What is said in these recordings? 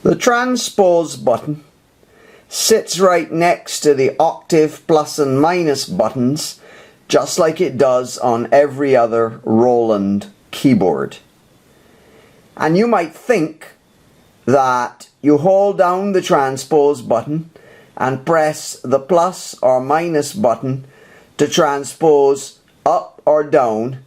The transpose button sits right next to the octave plus and minus buttons, just like it does on every other Roland keyboard. And you might think that you hold down the transpose button and press the plus or minus button to transpose up or down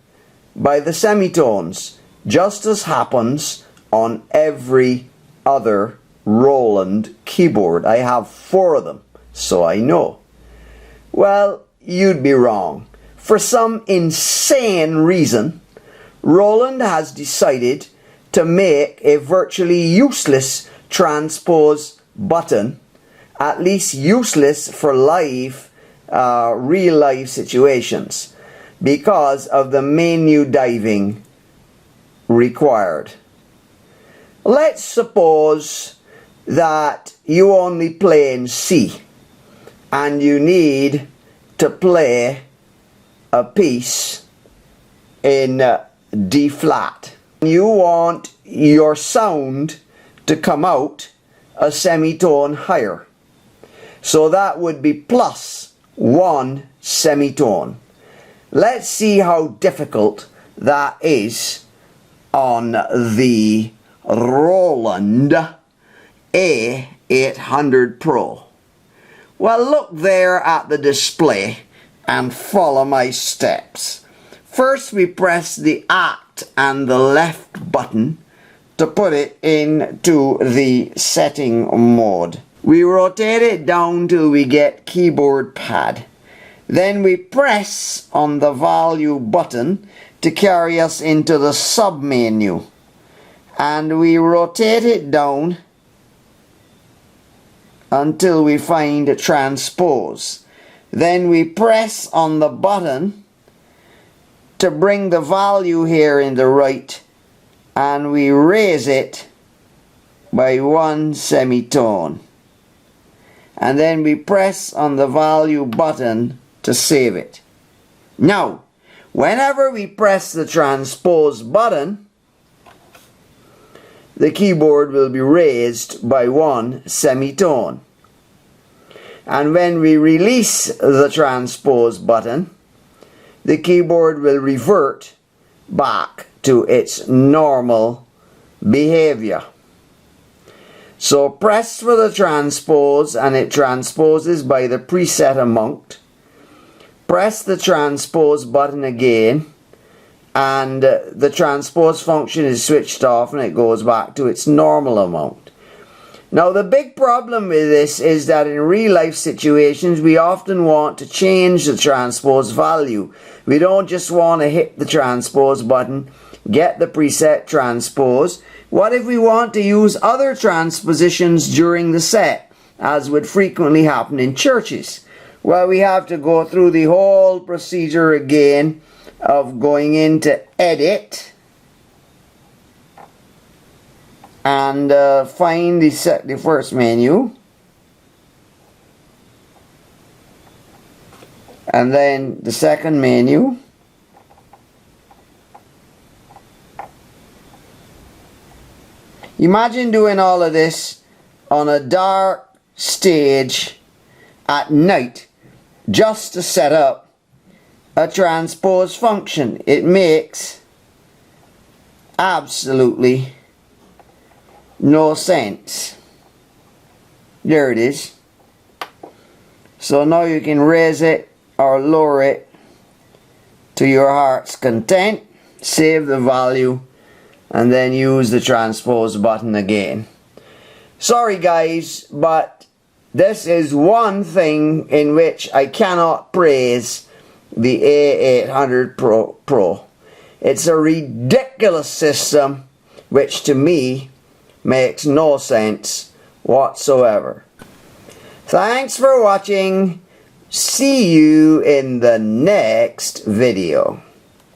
by the semitones, just as happens on every other Roland keyboard. I have 4 of them, so I know. Well, you'd be wrong. For some insane reason, Roland has decided to make a virtually useless transpose button, at least useless for real life situations, because of the menu diving required. Let's suppose that you only play in C and you need to play a piece in D flat. You want your sound to come out a semitone higher. So that would be plus 1 semitone. Let's see how difficult that is on the Roland A-800PRO. Well, look there at the display and follow my steps. First, we press the Alt and the left button to put it into the setting mode. We rotate it down till we get keyboard pad. Then we press on the value button to carry us into the sub menu. And we rotate it down until we find transpose. Then we press on the button to bring the value here in the right, and we raise it by 1 semitone. And then we press on the value button to save it. Now, whenever we press the transpose button, the keyboard will be raised by 1 semitone. And when we release the transpose button, the keyboard will revert back to its normal behavior. So press for the transpose and it transposes by the preset amount. Press the transpose button again and the transpose function is switched off and it goes back to its normal amount. Now the big problem with this is that in real life situations we often want to change the transpose value. We don't just want to hit the transpose button, get the preset transpose. What if we want to use other transpositions during the set, as would frequently happen in churches? Well, we have to go through the whole procedure again of going into edit and find the first menu, and then the second menu, imagine doing all of this on a dark stage at night just to set up a transpose function. It makes absolutely no sense. There it is. So now you can raise it or lower it to your heart's content, save the value, and then use the transpose button again. Sorry guys, but this is one thing in which I cannot praise the A-800PRO. It's a ridiculous system which to me makes no sense whatsoever. Thanks for watching. See you in the next video.